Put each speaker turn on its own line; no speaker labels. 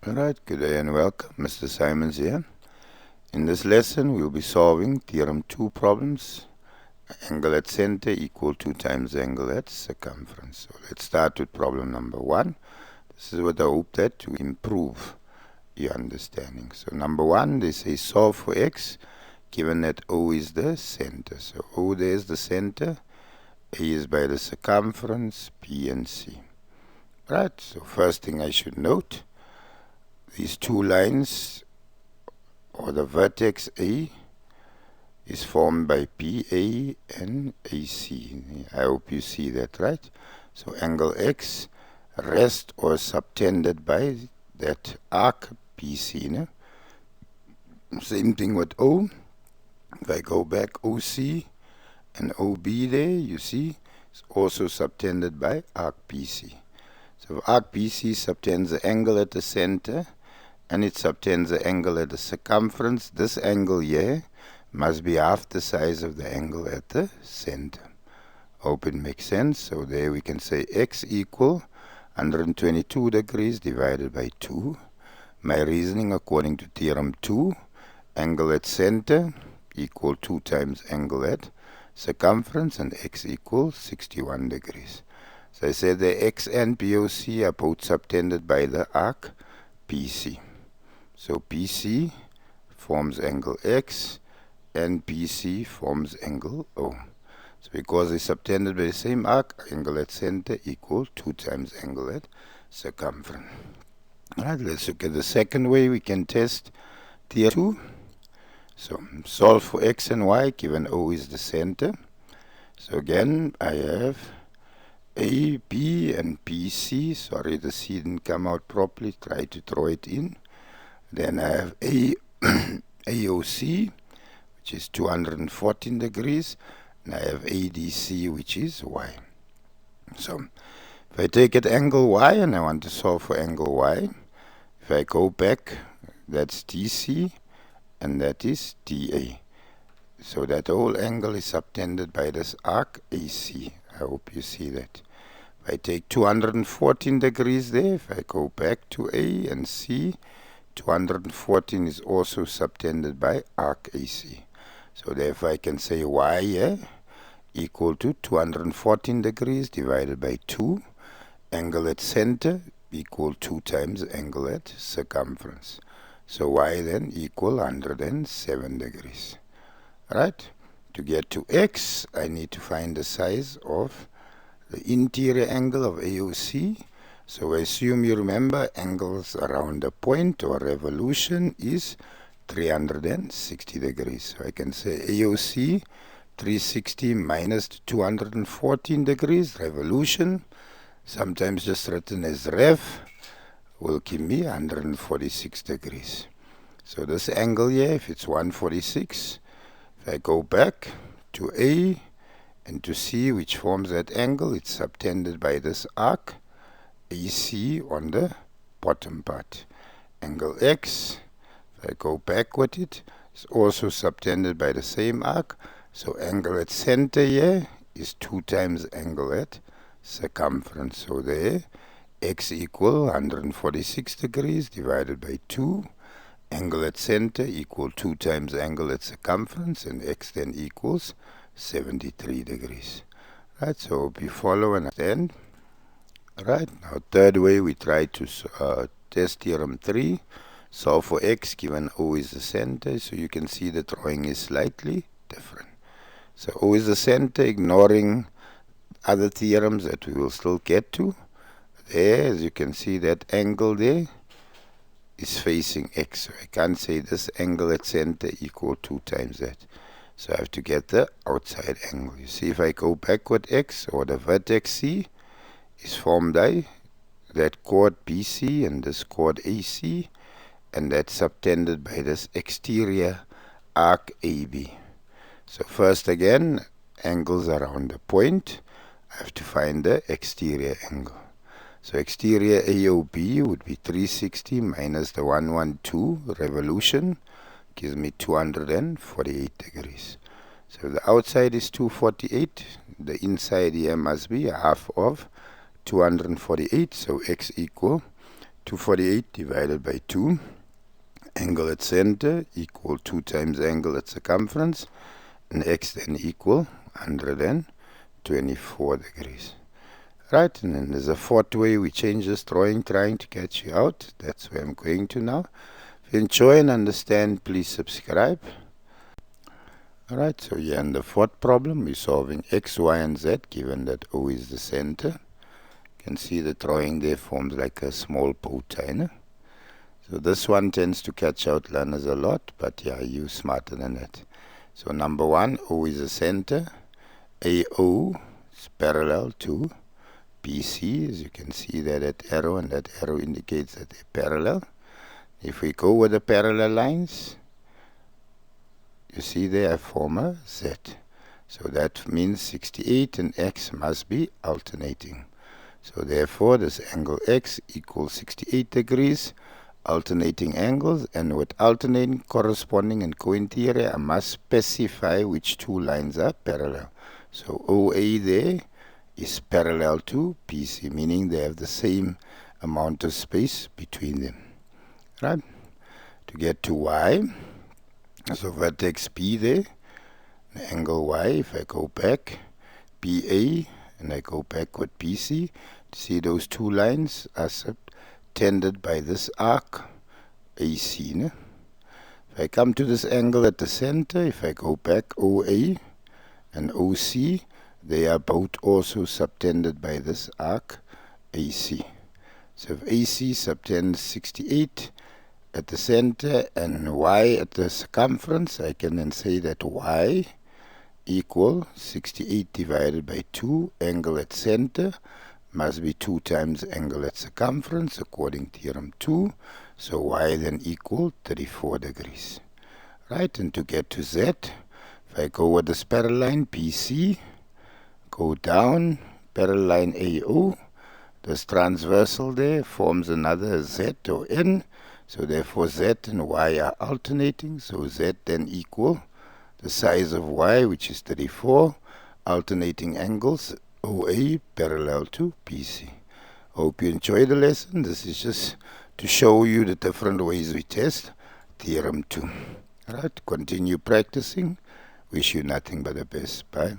Alright, good day and welcome. Mr. Simons here. In this lesson, we'll be solving theorem 2 problems. Angle at center equal 2 times angle at circumference. So let's start with problem number 1. This is what I hope that to improve your understanding. So number 1, they say solve for x, given that O is the center. So O there is the center, A is by the circumference, B and C. Right, so first thing I should note, these two lines, or the vertex A, is formed by BA and AC. I hope you see that, right? So angle X rests or subtended by that arc BC. No? Same thing with O. If I go back, OC and OB there, you see, it's also subtended by arc BC. So if arc BC subtends the angle at the center, and it subtends the angle at the circumference, this angle here must be half the size of the angle at the center. Hope it makes sense. So there we can say x equal 122 degrees divided by 2. My reasoning according to theorem 2, angle at center equal 2 times angle at circumference, and x equals 61 degrees. So I said the x and BOC are both subtended by the arc BC. So BC forms angle X and BC forms angle O. So because they subtended by the same arc, angle at center equals 2 times angle at circumference. Alright, let's look at the second way we can test theorem 2. So solve for x and y given O is the center. So again, I have A, B and BC. Sorry, the C didn't come out properly. Try to throw it in. Then I have AOC, which is 214 degrees, and I have ADC, which is y. So if I take at angle y and I want to solve for angle y, if I go back, that's DC and that is DA. So that whole angle is subtended by this arc AC. I hope you see that. If I take 214 degrees there, if I go back to A and C, 214 is also subtended by arc AC. So therefore I can say y here equal to 214 degrees divided by 2. Angle at center equal 2 times angle at circumference. So y then equal 107 degrees. Right? To get to x, I need to find the size of the interior angle of AOC. So I assume you remember angles around a point or revolution is 360 degrees. So I can say AOC 360 minus 214 degrees revolution, sometimes just written as rev, will give me 146 degrees. So this angle here, if it's 146, if I go back to A and to C, which forms that angle, it's subtended by this arc AC on the bottom part. Angle X, if I go back with it, is also subtended by the same arc. So angle at center here is 2 times angle at circumference. So there, x equal 146 degrees divided by 2. Angle at center equal 2 times angle at circumference, and x then equals 73 degrees. Right, so hope you follow and understand. Right, now third way we try to test theorem 3. Solve for x given O is the center. So you can see the drawing is slightly different. So O is the center, ignoring other theorems that we will still get to. There, as you can see, that angle there is facing x. So I can't say this angle at center equal 2 times that. So I have to get the outside angle. You see, if I go backward x, or the vertex C, is formed by that chord BC and this chord AC, and that's subtended by this exterior arc AB. So first again, angles around the point, I have to find the exterior angle. So exterior AOB would be 360 minus the 112 revolution, gives me 248 degrees. So the outside is 248, the inside here must be half of 248, so x equal 248 divided by 2. Angle at center equal 2 times angle at circumference, and x then equal 124 degrees. Right, and then there's a fourth way we change this drawing, trying to catch you out. That's where I'm going to now. If you enjoy and understand, please subscribe. Alright, so here in the fourth problem, we're solving x, y, and z, given that O is the center. You can see the drawing there forms like a small bow tie. No? So this one tends to catch out learners a lot, but yeah, you're smarter than that. So number one, O is the center. AO is parallel to BC, as you can see that arrow, and that arrow indicates that they're parallel. If we go with the parallel lines, you see they form a Z. So that means 68 and x must be alternating. So therefore this angle x equals 68 degrees, alternating angles, and with alternating, corresponding, and co-interior, I must specify which two lines are parallel. So OA there is parallel to PC, meaning they have the same amount of space between them. Right? To get to y, so vertex B there, the angle y, if I go back, BA, and I go back with BC, see those two lines are subtended by this arc, AC. Ne? If I come to this angle at the center, if I go back OA and OC, they are both also subtended by this arc, AC. So if AC subtends 68 at the center and y at the circumference, I can then say that y equal 68 divided by 2, angle at center must be 2 times angle at circumference according to theorem 2. So y then equal 34 degrees. Right, and to get to z, if I go with this parallel line PC, go down, parallel line AO, this transversal there forms another Z or N, so therefore Z and Y are alternating, so Z then equal the size of Y, which is 34, alternating angles OA parallel to PC. Hope you enjoyed the lesson. This is just to show you the different ways we test theorem 2. Alright, continue practicing. Wish you nothing but the best. Bye.